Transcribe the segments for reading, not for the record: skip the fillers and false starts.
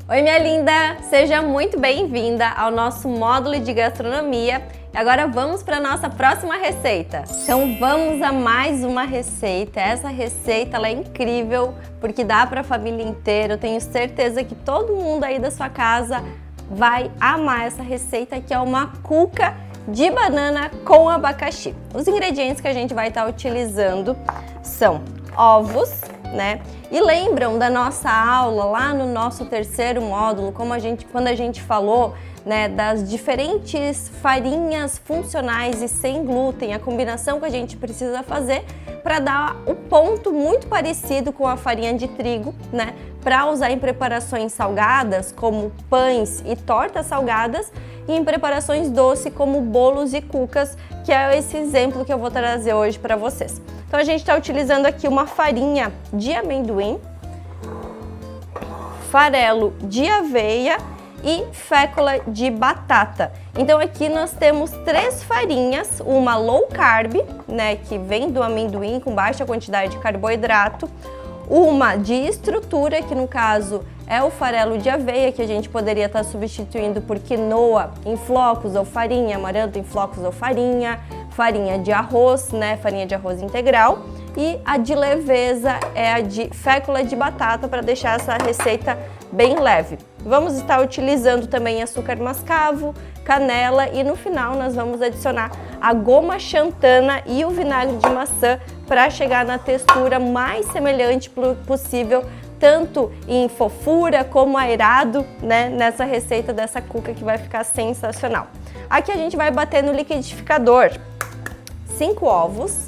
Oi, minha linda! Seja muito bem-vinda ao nosso módulo de gastronomia. E agora vamos para a nossa próxima receita. Então vamos a mais uma receita. Essa receita ela é incrível porque dá para a família inteira. Eu tenho certeza que todo mundo aí da sua casa vai amar essa receita, que é uma cuca de banana com abacaxi. Os ingredientes que a gente vai estar utilizando são ovos, né? E lembram da nossa aula lá no nosso terceiro módulo, quando a gente falou, né, das diferentes farinhas funcionais e sem glúten, a combinação que a gente precisa fazer para dar o ponto muito parecido com a farinha de trigo, né, para usar em preparações salgadas, como pães e tortas salgadas, e em preparações doces, como bolos e cucas, que é esse exemplo que eu vou trazer hoje para vocês. Então a gente está utilizando aqui uma farinha de amendoim, farelo de aveia e fécula de batata. Então aqui nós temos três farinhas, uma low carb, né, que vem do amendoim com baixa quantidade de carboidrato, uma de estrutura, que no caso é o farelo de aveia, que a gente poderia estar substituindo por quinoa em flocos ou farinha, amaranto em flocos ou farinha de arroz, né, farinha de arroz integral, e a de leveza é a de fécula de batata, para deixar essa receita bem leve. Vamos estar utilizando também açúcar mascavo, canela e no final nós vamos adicionar a goma xantana e o vinagre de maçã para chegar na textura mais semelhante possível, tanto em fofura como aerado, né, nessa receita dessa cuca, que vai ficar sensacional. Aqui a gente vai bater no liquidificador 5 ovos,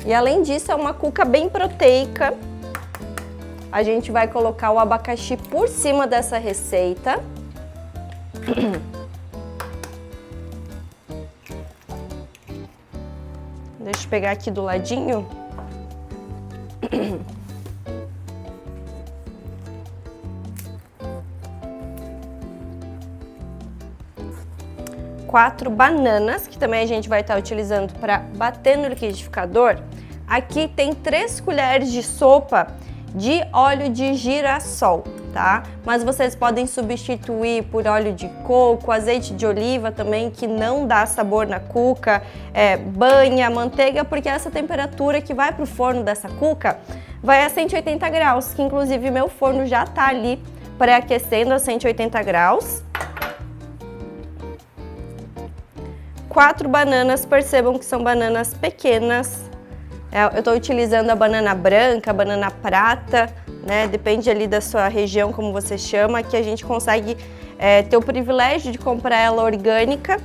e além disso é uma cuca bem proteica. A gente vai colocar o abacaxi por cima dessa receita. Deixa eu pegar aqui do ladinho. 4 bananas, que também a gente vai estar utilizando para bater no liquidificador. Aqui tem 3 colheres de sopa de óleo de girassol, tá? Mas vocês podem substituir por óleo de coco, azeite de oliva também, que não dá sabor na cuca, banha, manteiga, porque essa temperatura que vai para o forno dessa cuca vai a 180 graus, que inclusive meu forno já tá ali pré-aquecendo a 180 graus. 4 bananas, percebam que são bananas pequenas. Eu estou utilizando a banana branca, a banana prata, né? Depende ali da sua região, como você chama, que a gente consegue ter o privilégio de comprar ela orgânica.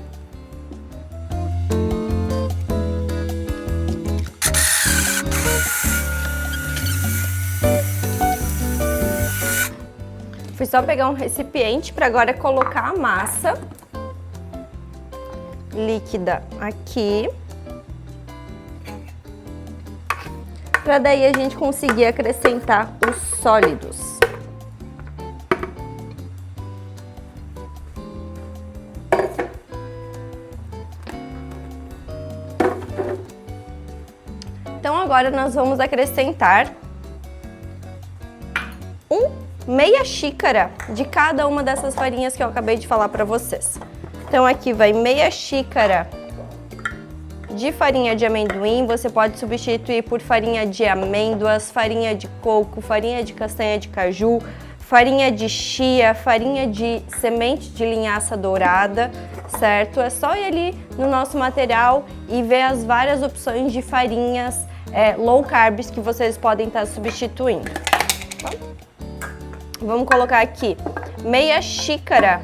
Fui só pegar um recipiente para agora colocar a massa líquida aqui, para daí a gente conseguir acrescentar os sólidos. Então agora nós vamos acrescentar meia xícara de cada uma dessas farinhas que eu acabei de falar para vocês. Então aqui vai meia xícara de farinha de amendoim, você pode substituir por farinha de amêndoas, farinha de coco, farinha de castanha de caju, farinha de chia, farinha de semente de linhaça dourada, certo? É só ir ali no nosso material e ver as várias opções de farinhas low carbs que vocês podem estar substituindo. Tá? Vamos colocar aqui meia xícara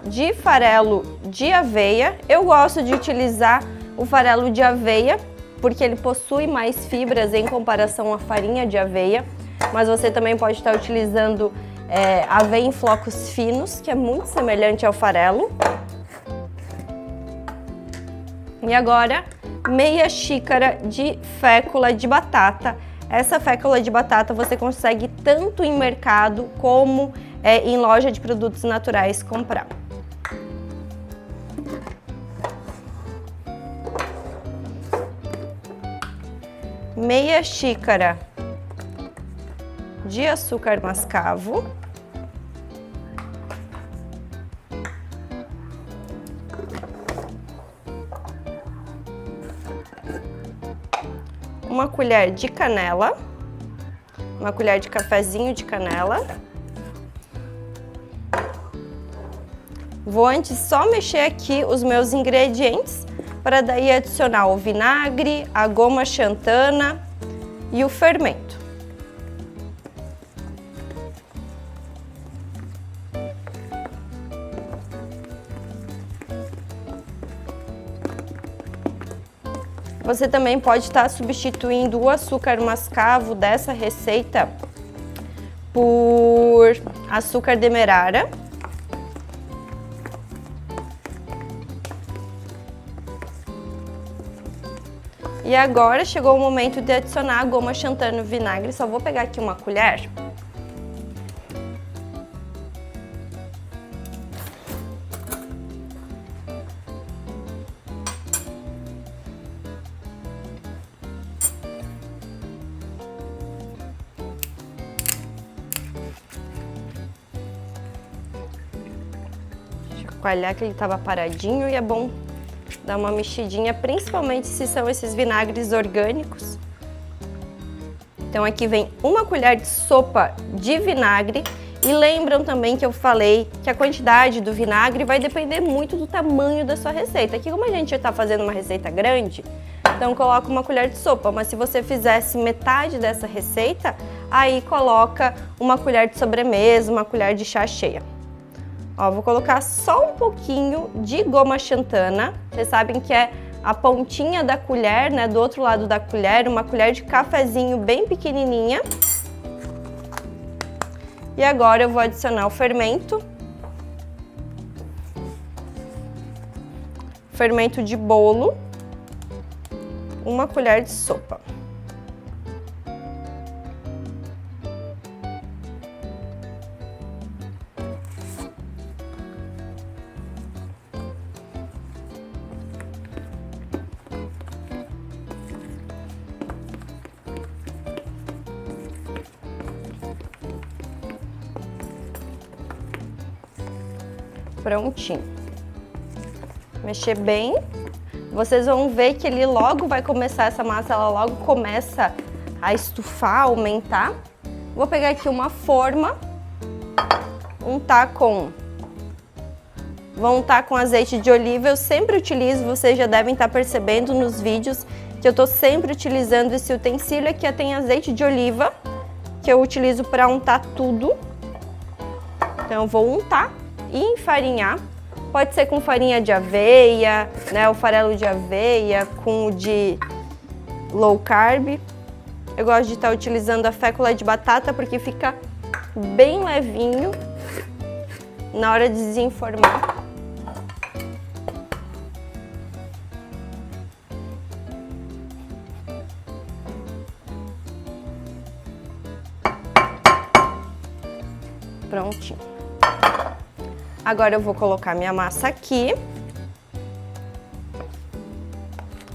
de farelo de aveia. Eu gosto de utilizar o farelo de aveia porque ele possui mais fibras em comparação à farinha de aveia, mas você também pode estar utilizando aveia em flocos finos, que é muito semelhante ao farelo. E agora meia xícara de fécula de batata. Essa fécula de batata você consegue tanto em mercado como em loja de produtos naturais comprar. meia xícara de açúcar mascavo, uma colher de canela, uma colher de cafezinho de canela. Vou antes só mexer aqui os meus ingredientes para daí adicionar o vinagre, a goma xantana e o fermento. Você também pode estar substituindo o açúcar mascavo dessa receita por açúcar demerara. E agora chegou o momento de adicionar a goma xantana no vinagre. Só vou pegar aqui uma colher. Chacoalhar que ele estava paradinho e é bom dar uma mexidinha, principalmente se são esses vinagres orgânicos. Então aqui vem uma colher de sopa de vinagre. E lembram também que eu falei que a quantidade do vinagre vai depender muito do tamanho da sua receita. Aqui, como a gente está fazendo uma receita grande, então coloca uma colher de sopa. Mas se você fizesse metade dessa receita, aí coloca uma colher de sobremesa, uma colher de chá cheia. Ó, vou colocar só um pouquinho de goma xantana. Vocês sabem que é a pontinha da colher, né? Do outro lado da colher, uma colher de cafezinho bem pequenininha. E agora eu vou adicionar o fermento. Fermento de bolo. Uma colher de sopa. Prontinho. Mexer bem. Vocês vão ver que ele logo vai começar, essa massa, ela logo começa a estufar, aumentar. Vou pegar aqui uma forma, vão untar com azeite de oliva. Eu sempre utilizo, vocês já devem estar percebendo nos vídeos, que eu tô sempre utilizando esse utensílio. Aqui tem azeite de oliva, que eu utilizo para untar tudo. Então eu vou untar e enfarinhar. Pode ser com farinha de aveia, né, o farelo de aveia, com o de low carb. Eu gosto de estar utilizando a fécula de batata porque fica bem levinho na hora de desenformar. Prontinho. Agora eu vou colocar minha massa aqui.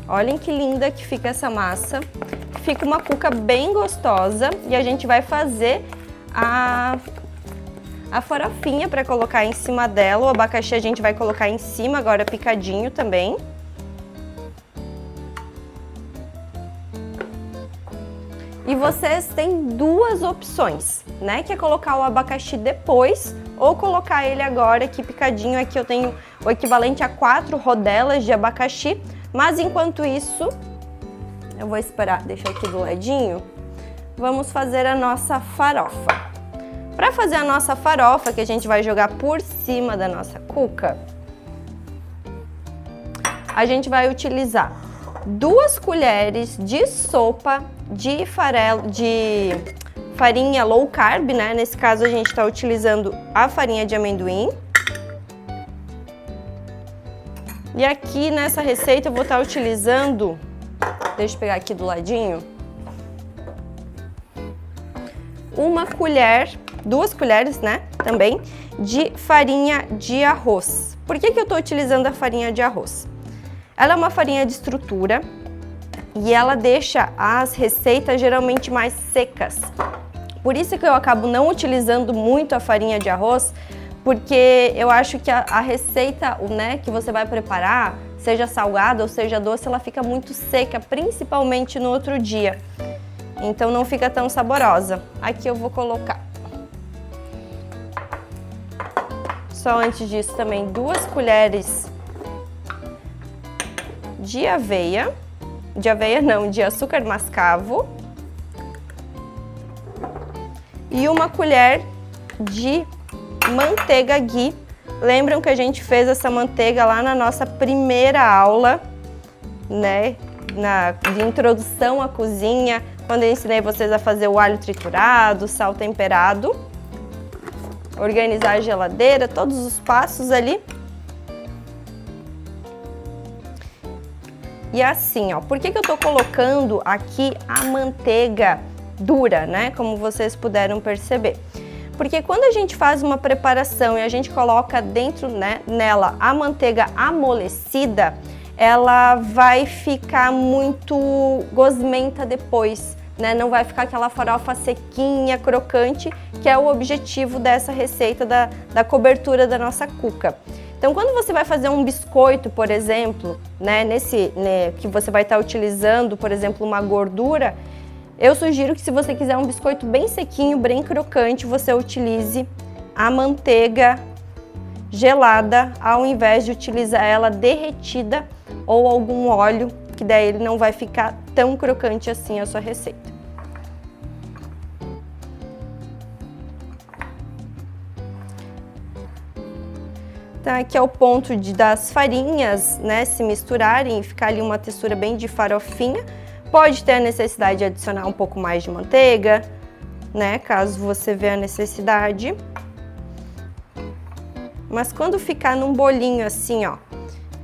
Olhem que linda que fica essa massa. Fica uma cuca bem gostosa e a gente vai fazer a farofinha para colocar em cima dela. O abacaxi a gente vai colocar em cima agora picadinho também. E vocês têm duas opções, né? Que é colocar o abacaxi depois ou colocar ele agora aqui picadinho. Aqui eu tenho o equivalente a 4 rodelas de abacaxi. Mas enquanto isso, eu vou esperar, deixar aqui do ladinho. Vamos fazer a nossa farofa. Para fazer a nossa farofa, que a gente vai jogar por cima da nossa cuca, a gente vai utilizar 2 colheres de sopa de farinha low carb, né? Nesse caso a gente está utilizando a farinha de amendoim. E aqui nessa receita eu vou estar utilizando, deixa eu pegar aqui do ladinho, 2 colheres, né? Também de farinha de arroz. Por que eu estou utilizando a farinha de arroz? Ela é uma farinha de estrutura e ela deixa as receitas geralmente mais secas. Por isso que eu acabo não utilizando muito a farinha de arroz, porque eu acho que a receita, né, que você vai preparar, seja salgada ou seja doce, ela fica muito seca, principalmente no outro dia. Então não fica tão saborosa. Aqui eu vou colocar. Só antes disso também 2 colheres de aveia. De aveia não, de açúcar mascavo. E 1 colher de manteiga ghee. Lembram que a gente fez essa manteiga lá na nossa primeira aula, né? De introdução à cozinha, quando eu ensinei vocês a fazer o alho triturado, sal temperado. Organizar a geladeira, todos os passos ali. E assim, ó, por que eu tô colocando aqui a manteiga dura, né? Como vocês puderam perceber. Porque quando a gente faz uma preparação e a gente coloca dentro, né, nela a manteiga amolecida, ela vai ficar muito gosmenta depois, né? Não vai ficar aquela farofa sequinha, crocante, que é o objetivo dessa receita da cobertura da nossa cuca. Então, quando você vai fazer um biscoito, por exemplo, né, que você vai estar utilizando, por exemplo, uma gordura, eu sugiro que se você quiser um biscoito bem sequinho, bem crocante, você utilize a manteiga gelada, ao invés de utilizar ela derretida ou algum óleo, que daí ele não vai ficar tão crocante assim a sua receita. Então aqui é o ponto das farinhas, né, se misturarem e ficar ali uma textura bem de farofinha. Pode ter a necessidade de adicionar um pouco mais de manteiga, né, caso você vê a necessidade. Mas quando ficar num bolinho assim, ó,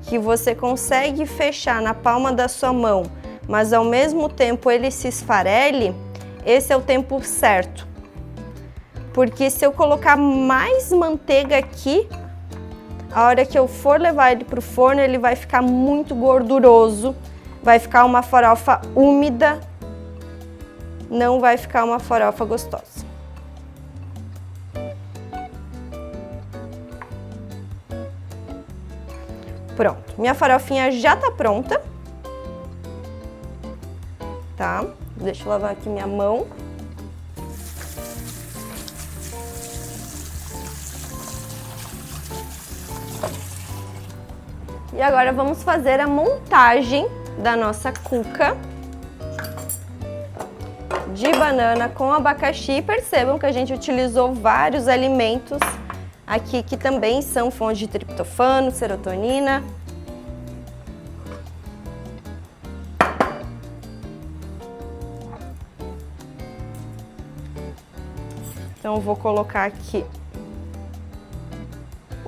que você consegue fechar na palma da sua mão, mas ao mesmo tempo ele se esfarele, esse é o tempo certo. Porque se eu colocar mais manteiga aqui, a hora que eu for levar ele para o forno, ele vai ficar muito gorduroso, vai ficar uma farofa úmida, não vai ficar uma farofa gostosa. Pronto, minha farofinha já tá pronta, tá? Deixa eu lavar aqui minha mão. E agora vamos fazer a montagem da nossa cuca de banana com abacaxi. Percebam que a gente utilizou vários alimentos aqui que também são fontes de triptofano, serotonina. Então eu vou colocar aqui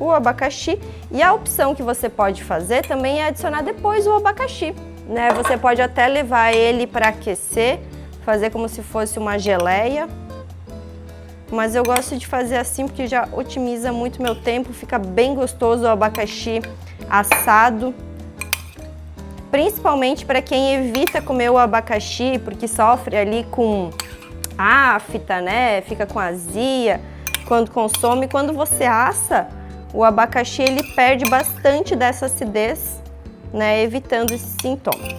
o abacaxi, e a opção que você pode fazer também é adicionar depois o abacaxi, né? Você pode até levar ele para aquecer, fazer como se fosse uma geleia, mas eu gosto de fazer assim porque já otimiza muito meu tempo, fica bem gostoso o abacaxi assado, principalmente para quem evita comer o abacaxi porque sofre ali com afta, né? Fica com azia quando consome. Quando você assa o abacaxi, ele perde bastante dessa acidez, né, evitando esse sintoma.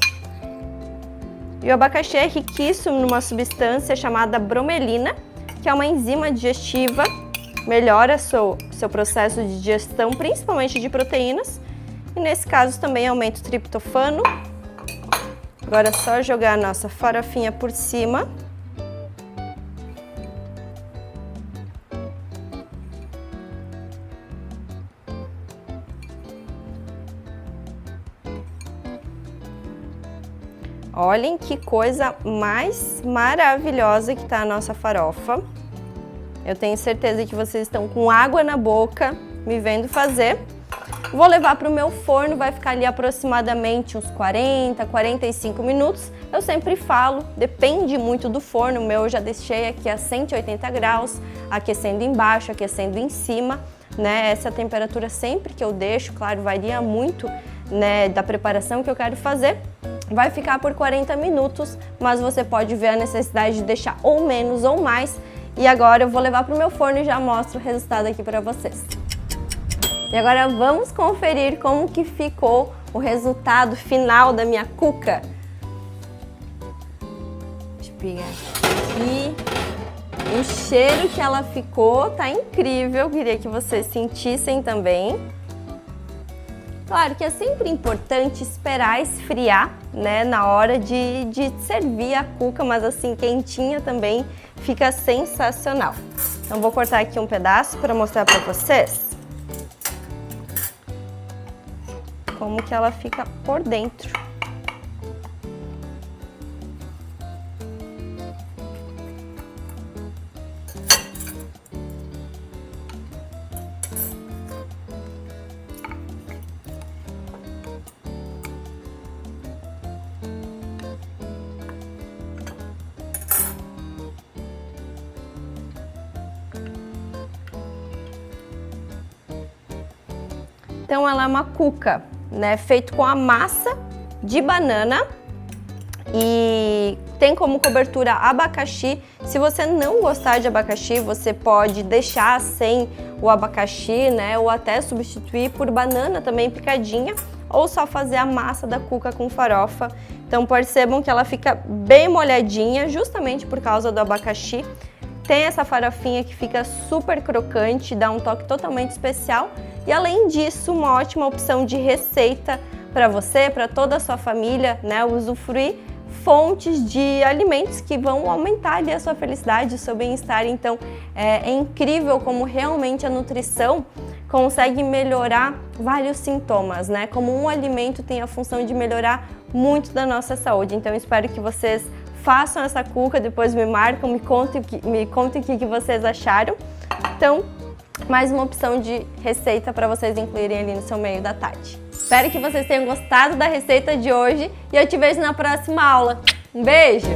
E o abacaxi é riquíssimo numa substância chamada bromelina, que é uma enzima digestiva, melhora seu processo de digestão, principalmente de proteínas, e nesse caso também aumenta o triptofano. Agora é só jogar a nossa farofinha por cima. Olhem que coisa mais maravilhosa que tá a nossa farofa. Eu tenho certeza que vocês estão com água na boca me vendo fazer. Vou levar para o meu forno, vai ficar ali aproximadamente uns 40, 45 minutos. Eu sempre falo, depende muito do forno. O meu eu já deixei aqui a 180 graus, aquecendo embaixo, aquecendo em cima, né? Essa temperatura sempre que eu deixo, claro, varia muito, né, da preparação que eu quero fazer. vai ficar por 40 minutos, mas você pode ver a necessidade de deixar ou menos ou mais. E agora eu vou levar para o meu forno e já mostro o resultado aqui para vocês. E agora vamos conferir como que ficou o resultado final da minha cuca. Deixa eu pegar aqui. O cheiro que ela ficou tá incrível, queria que vocês sentissem também. Claro que é sempre importante esperar esfriar, né, na hora de servir a cuca, mas assim, quentinha também fica sensacional. Então vou cortar aqui um pedaço para mostrar para vocês como que ela fica por dentro. Então ela é uma cuca, né, feito com a massa de banana e tem como cobertura abacaxi. Se você não gostar de abacaxi, você pode deixar sem o abacaxi, né, ou até substituir por banana também picadinha, ou só fazer a massa da cuca com farofa. Então percebam que ela fica bem molhadinha, justamente por causa do abacaxi. Tem essa farofinha que fica super crocante, dá um toque totalmente especial. E além disso, uma ótima opção de receita para você, para toda a sua família, né? Usufruir fontes de alimentos que vão aumentar ali a sua felicidade, o seu bem-estar. Então é incrível como realmente a nutrição consegue melhorar vários sintomas, né? Como um alimento tem a função de melhorar muito da nossa saúde. Então espero que vocês façam essa cuca, depois me marcam, me contem o que vocês acharam. Então, mais uma opção de receita para vocês incluírem ali no seu meio da tarde. Espero que vocês tenham gostado da receita de hoje e eu te vejo na próxima aula. Um beijo!